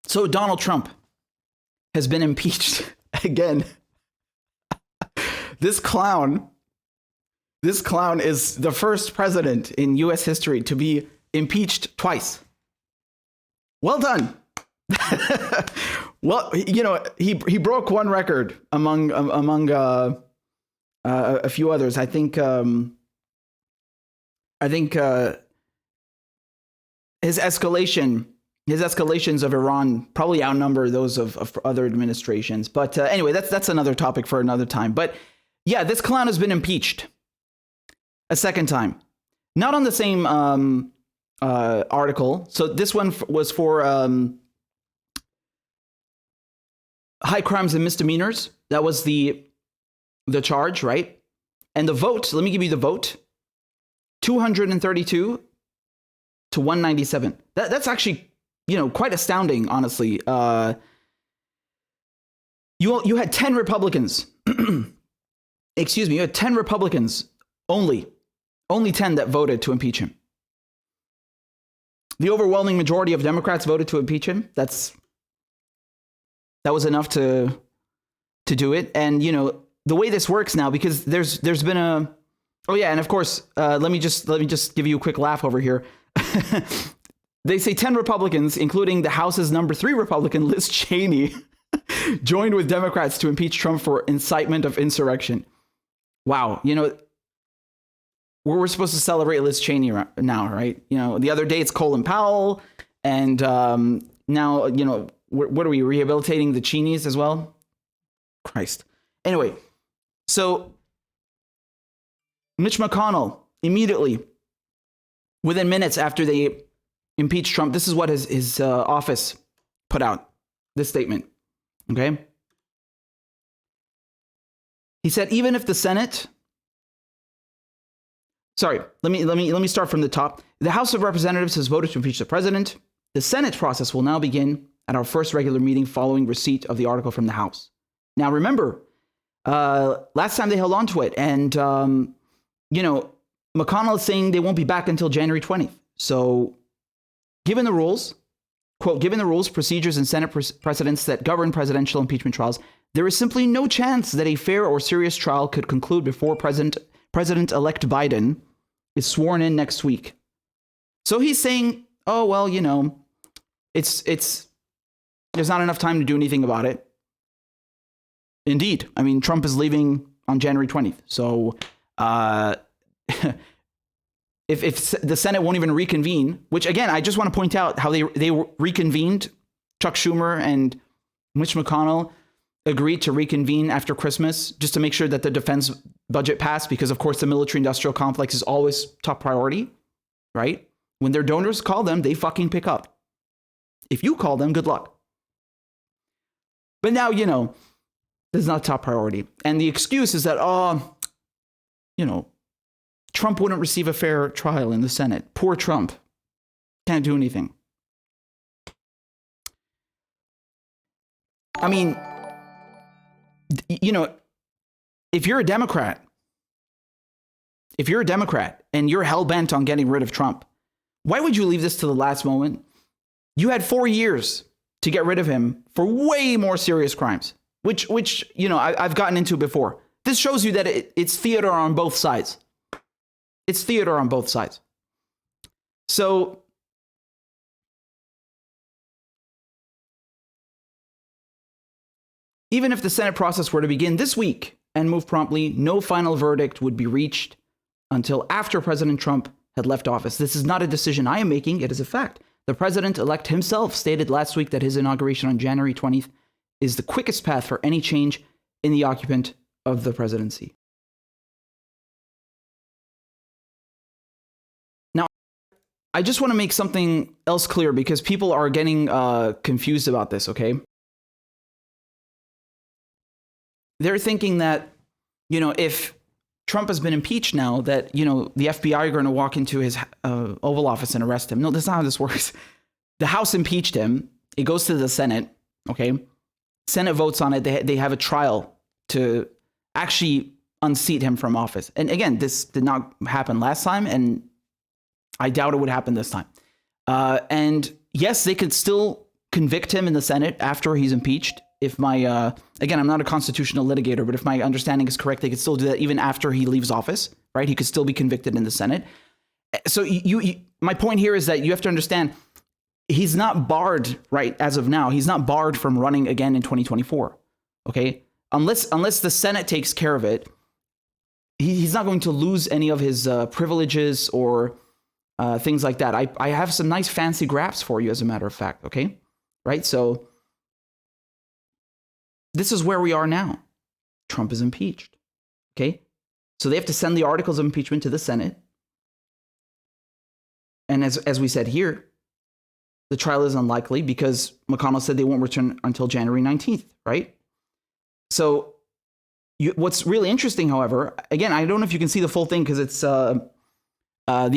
So Donald Trump has been impeached again. This clown is the first president in U.S. history to be impeached twice. Well done. Well, you know, he broke one record among a few others. I think his escalations of Iran probably outnumber those of other administrations. But anyway, that's another topic for another time. But yeah, this clown has been impeached a second time, not on the same article. So this one was for high crimes and misdemeanors. That was the charge, right? And the vote, let me give you the vote. 232 to 197. That's actually, you know, quite astounding, honestly. You had 10 Republicans. Excuse me, you had 10 Republicans only 10 that voted to impeach him. The overwhelming majority of Democrats voted to impeach him. That was enough to do it. And, you know, the way this works now, because there's been a, oh yeah, and of course, let me just give you a quick laugh over here. They say 10 Republicans, including the House's number 3 Republican, Liz Cheney, joined with Democrats to impeach Trump for incitement of insurrection. Wow. You know, we're supposed to celebrate Liz Cheney now, right? You know, the other day it's Colin Powell, and now, you know, what are we, rehabilitating the Cheneys as well? Christ. Anyway, so Mitch McConnell immediately, within minutes after they impeached Trump, this is what his office put out, this statement, okay? He said, even if the Senate, sorry, let me start from the top. The House of Representatives has voted to impeach the president. The Senate process will now begin at our first regular meeting following receipt of the article from the House. Now, remember, last time they held on to it, and, you know, McConnell is saying they won't be back until January 20th. So given the rules, quote, given the rules, procedures, and Senate precedents that govern presidential impeachment trials, there is simply no chance that a fair or serious trial could conclude before President-elect Biden is sworn in next week. So he's saying, oh, well, you know, it's there's not enough time to do anything about it. Indeed. I mean, Trump is leaving on January 20th. So if the Senate won't even reconvene, which, again, I just want to point out how they reconvened. Chuck Schumer and Mitch McConnell agreed to reconvene after Christmas just to make sure that the defense budget passed, because, of course, the military-industrial complex is always top priority, right? When their donors call them, they fucking pick up. If you call them, good luck. But now, you know, this is not top priority. And the excuse is that, you know, Trump wouldn't receive a fair trial in the Senate. Poor Trump. Can't do anything. I mean, you know, if you're a Democrat and you're hell-bent on getting rid of Trump, why would you leave this to the last moment? You had 4 years to get rid of him for way more serious crimes, which you know, I've gotten into before. This shows you that it's theater on both sides. It's theater on both sides. So even if the Senate process were to begin this week and move promptly, no final verdict would be reached until after President Trump had left office. This is not a decision I am making. It is a fact. The president-elect himself stated last week that his inauguration on January 20th is the quickest path for any change in the occupant of the presidency. Now, I just want to make something else clear, because people are getting confused about this, okay? They're thinking that, you know, if Trump has been impeached now, that, you know, the FBI are going to walk into his Oval Office and arrest him. No, that's not how this works. The House impeached him. It goes to the Senate, okay? Senate votes on it. They have a trial to actually unseat him from office. And again, this did not happen last time, and I doubt it would happen this time. And yes, they could still convict him in the Senate after he's impeached. If my, again, I'm not a constitutional litigator, but if my understanding is correct, they could still do that even after he leaves office, right? He could still be convicted in the Senate. So my point here is that you have to understand he's not barred, right, as of now. He's not barred from running again in 2024, okay? Unless the Senate takes care of it, he's not going to lose any of his privileges or things like that. I have some nice fancy graphs for you, as a matter of fact, okay? Right? So this is where we are now. Trump is impeached, okay? So they have to send the articles of impeachment to the Senate. And as we said here, the trial is unlikely because McConnell said they won't return until January 19th, right? So what's really interesting, however, again, I don't know if you can see the full thing because it's the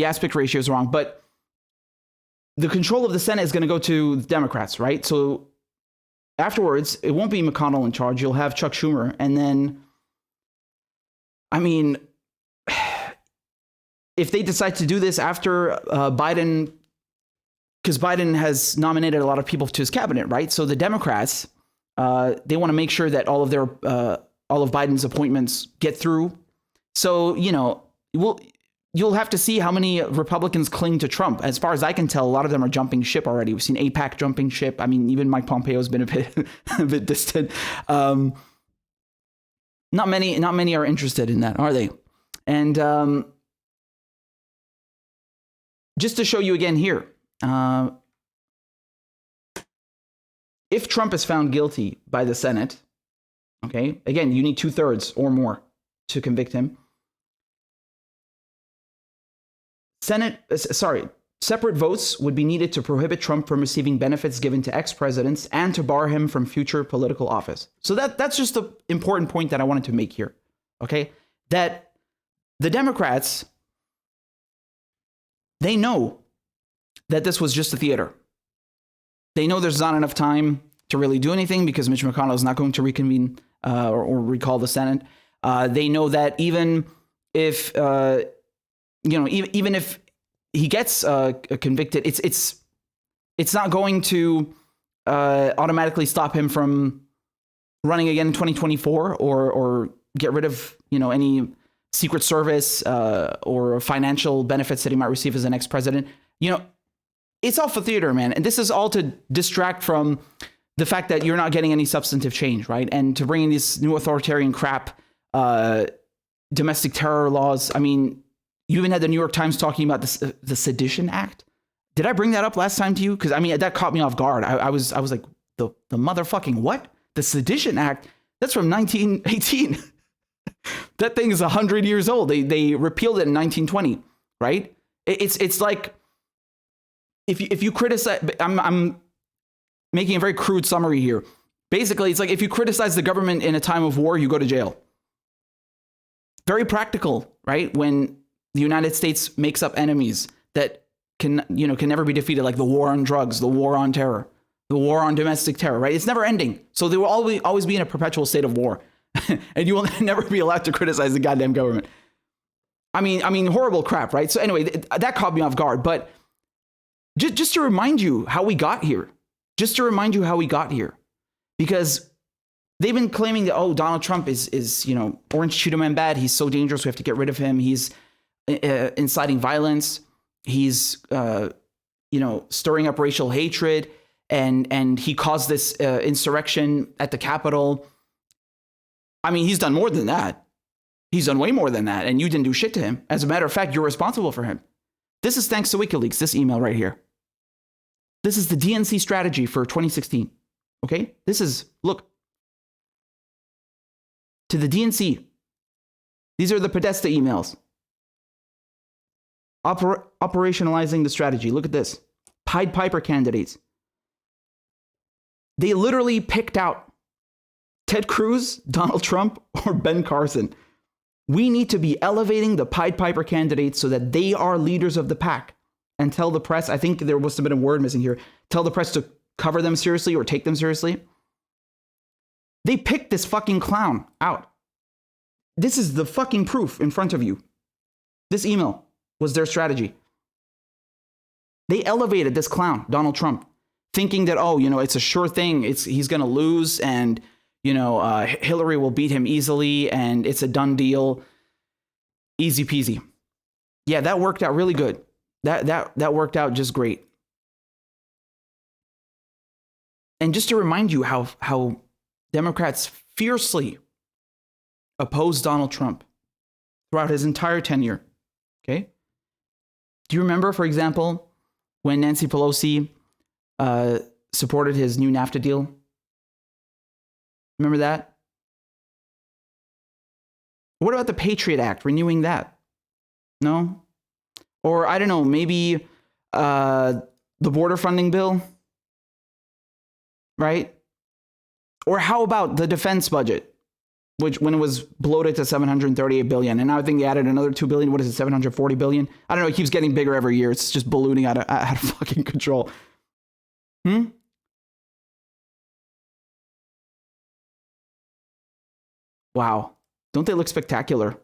aspect ratio is wrong, but the control of the Senate is going to go to the Democrats, right? So afterwards, it won't be McConnell in charge. You'll have Chuck Schumer. And then, I mean, if they decide to do this after Biden, because Biden has nominated a lot of people to his cabinet, right? So the Democrats, they want to make sure that all of Biden's appointments get through. So, you know, you'll have to see how many Republicans cling to Trump. As far as I can tell, a lot of them are jumping ship already. We've seen AIPAC jumping ship. I mean, even Mike Pompeo has been a bit distant. Not many are interested in that, are they? And just to show you again here, if Trump is found guilty by the Senate, okay, again, you need 2/3 or more to convict him. Separate votes would be needed to prohibit Trump from receiving benefits given to ex-presidents and to bar him from future political office. So that's just the important point that I wanted to make here, okay? That the Democrats, they know that this was just a theater. They know there's not enough time to really do anything because Mitch McConnell is not going to reconvene or recall the Senate. They know that even if even if he gets convicted, it's not going to automatically stop him from running again in 2024 or get rid of any Secret Service or financial benefits that he might receive as an ex-president. It's all for theater, man. And this is all to distract from the fact that you're not getting any substantive change, right? And to bring in this new authoritarian crap, domestic terror laws. I mean, you even had the New York Times talking about the Sedition Act. Did I bring that up last time to you? Because I mean, that caught me off guard. I was like, the motherfucking what? The Sedition Act? That's from 1918. That thing is 100 years old. They repealed it in 1920, right? It's like if you criticize, I'm making a very crude summary here. Basically, it's like if you criticize the government in a time of war, you go to jail. Very practical, right? When the United States makes up enemies that can never be defeated, like the war on drugs, the war on terror, the war on domestic terror, right? It's never ending. So they will always be in a perpetual state of war. And you will never be allowed to criticize the goddamn government. I mean, horrible crap, right? So anyway, that caught me off guard. But just to remind you how we got here. Because they've been claiming that, Donald Trump is Orange Cheeto Man bad. He's so dangerous. We have to get rid of him. He's inciting violence. He's, stirring up racial hatred. And he caused this insurrection at the Capitol. I mean, he's done more than that. He's done way more than that. And you didn't do shit to him. As a matter of fact, you're responsible for him. This is thanks to WikiLeaks, this email right here. This is the DNC strategy for 2016. Okay? Look. To the DNC. These are the Podesta emails. Operationalizing the strategy. Look at this. Pied Piper candidates. They literally picked out Ted Cruz, Donald Trump, or Ben Carson. We need to be elevating the Pied Piper candidates so that they are leaders of the pack and tell the press, I think there must have been a word missing here, tell the press to cover them seriously or take them seriously. They picked this fucking clown out. This is the fucking proof in front of you. This email was their strategy. They elevated this clown, Donald Trump. thinking that, oh, it's a sure thing. He's going to lose, and, Hillary will beat him easily, and it's a done deal. Easy peasy. Yeah, that worked out really good. That worked out just great. And just to remind you how Democrats fiercely opposed Donald Trump throughout his entire tenure. Okay? Do you remember, for example, when Nancy Pelosi supported his new NAFTA deal? Remember that? What about the Patriot Act, renewing that? No? Or, I don't know, maybe the border funding bill? Right? Or how about the defense budget, which when it was bloated to $738 billion, and now I think they added another $2 billion. What is it, $740 billion? I don't know. It keeps getting bigger every year. It's just ballooning out of fucking control. Wow. Don't they look spectacular?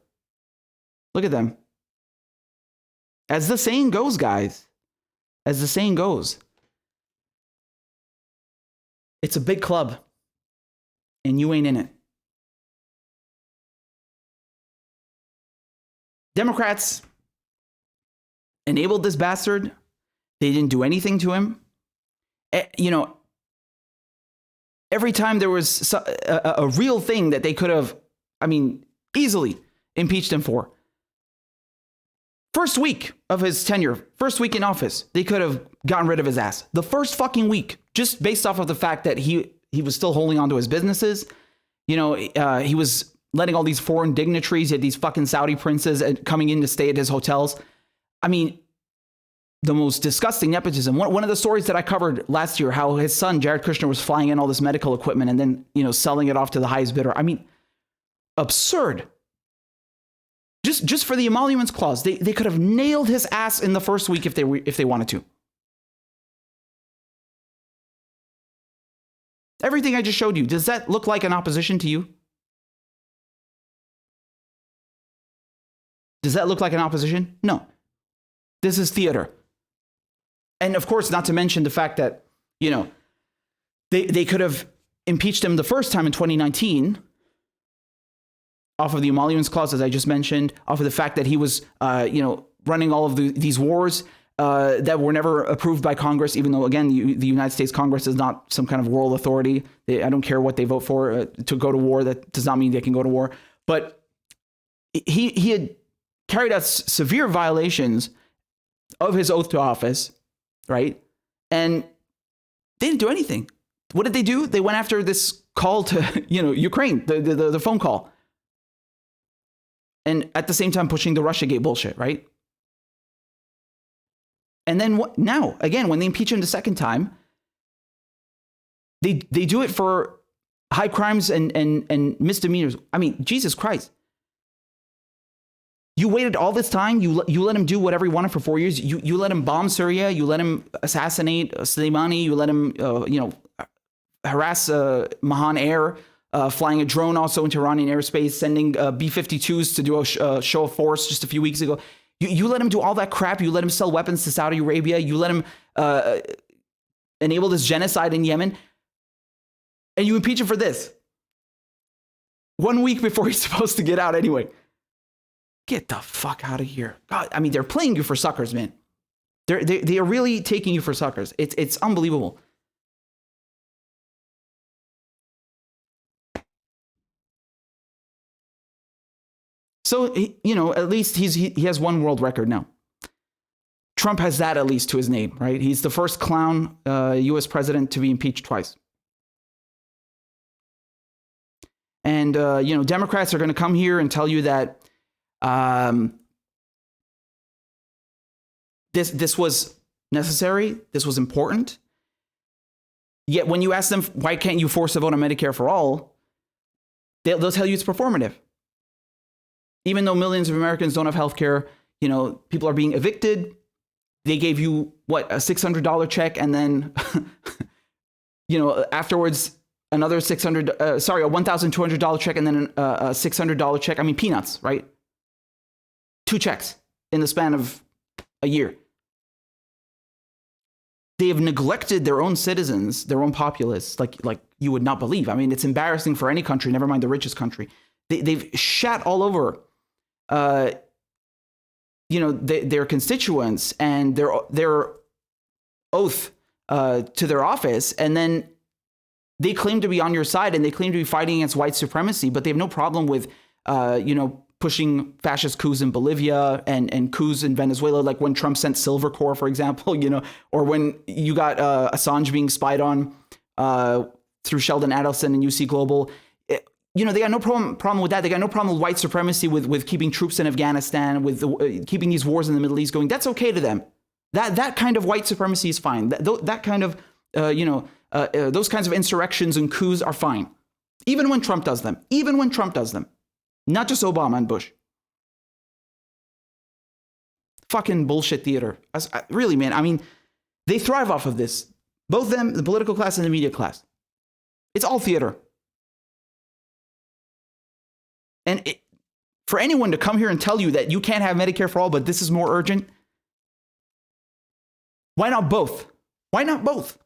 Look at them. As the saying goes, guys, as the saying goes, it's a big club, and you ain't in it. Democrats enabled this bastard. They didn't do anything to him. Every time there was a real thing that they could have, easily impeached him for. First week of his tenure, first week in office, they could have gotten rid of his ass. The first fucking week, just based off of the fact that he was still holding on to his businesses. He was letting all these foreign dignitaries, he had these fucking Saudi princes coming in to stay at his hotels. The most disgusting nepotism. One of the stories that I covered last year, how his son, Jared Kushner, was flying in all this medical equipment and then, selling it off to the highest bidder. Absurd. Just for the emoluments clause, they could have nailed his ass in the first week if they wanted to. Everything I just showed you, does that look like an opposition to you? Does that look like an opposition? No. This is theater. And of course, not to mention the fact that, they could have impeached him the first time in 2019 off of the emoluments clause, as I just mentioned, off of the fact that he was, running all of these wars that were never approved by Congress, even though, again, the United States Congress is not some kind of world authority. I don't care what they vote for to go to war. That does not mean they can go to war. But he had carried out severe violations of his oath to office, right? And they didn't do anything. What did they do? They went after this call to, Ukraine, the phone call. And at the same time pushing the Russiagate bullshit, right? And then now, again, when they impeach him the second time, they do it for high crimes and misdemeanors. Jesus Christ. You waited all this time. You let him do whatever he wanted for 4 years. You let him bomb Syria. You let him assassinate Soleimani. You let him, harass Mahan Air, flying a drone also into Iranian airspace, sending B-52s to do a show of force just a few weeks ago. You let him do all that crap. You let him sell weapons to Saudi Arabia. You let him enable this genocide in Yemen. And you impeach him for this. 1 week before he's supposed to get out anyway. Get the fuck out of here. God, they're playing you for suckers, man. They are really taking you for suckers. It's unbelievable. So, at least he has one world record now. Trump has that at least to his name, right? He's the first clown U.S. president to be impeached twice. And, Democrats are going to come here and tell you that this was necessary, this was important. Yet when you ask them, why can't you force a vote on Medicare for all? They'll tell you it's performative. Even though millions of Americans don't have health care, people are being evicted. They gave you, a $600 check, and then, afterwards, another a $1,200 check, and then a $600 check. Peanuts, right? 2 checks in the span of a year. they have neglected their own citizens, their own populace, like you would not believe. I mean, it's embarrassing for any country, never mind the richest country. They've shat all over, their constituents and their oath to their office, and then they claim to be on your side and they claim to be fighting against white supremacy, but they have no problem with, pushing fascist coups in Bolivia and coups in Venezuela, like when Trump sent Silvercore, for example, or when you got Assange being spied on through Sheldon Adelson and UC Global. They got no problem with that. They got no problem with white supremacy, with keeping troops in Afghanistan, with keeping these wars in the Middle East going. That's okay to them. That kind of white supremacy is fine. That kind of, those kinds of insurrections and coups are fine. Even when Trump does them. Not just Obama and Bush. Fucking bullshit theater. Really, man. I mean, they thrive off of this. Both them, the political class and the media class. It's all theater. And for anyone to come here and tell you that you can't have Medicare for all, but this is more urgent, why not both? Why not both?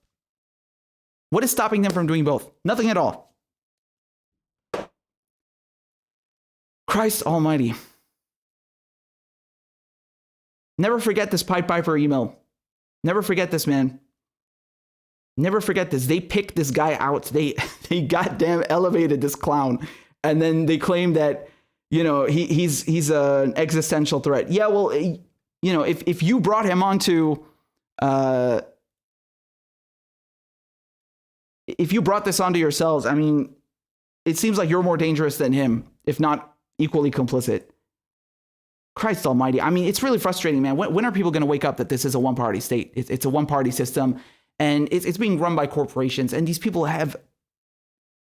What is stopping them from doing both? Nothing at all. Christ almighty. Never forget this Pied Piper email. Never forget this, man. Never forget this. They picked this guy out. They goddamn elevated this clown. And then they claim that, he's an existential threat. Yeah, well, if you brought him onto, if you brought this onto yourselves, I mean, it seems like you're more dangerous than him, if not equally complicit. Christ almighty. I mean, it's really frustrating, man. When are people going to wake up that this is a one-party state? It's a one-party system, and it's being run by corporations. And these people have,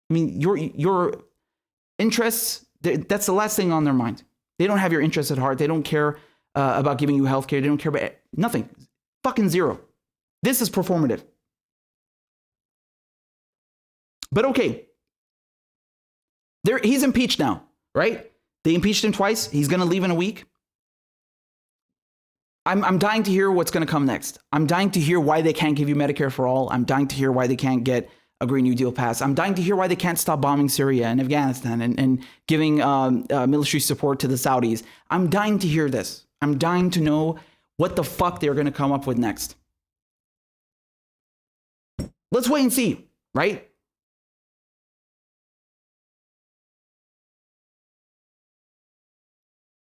I mean, your interests, that's the last thing on their mind. They don't have your interests at heart. They don't care about giving you healthcare. They don't care about nothing. Fucking zero. This is performative. But okay. He's impeached now, right? They impeached him twice. He's going to leave in a week. I'm dying to hear what's going to come next. I'm dying to hear why they can't give you Medicare for all. I'm dying to hear why they can't get a Green New Deal passed. I'm dying to hear why they can't stop bombing Syria and Afghanistan and giving military support to the Saudis. I'm dying to hear this. I'm dying to know what the fuck they're going to come up with next. Let's wait and see, right?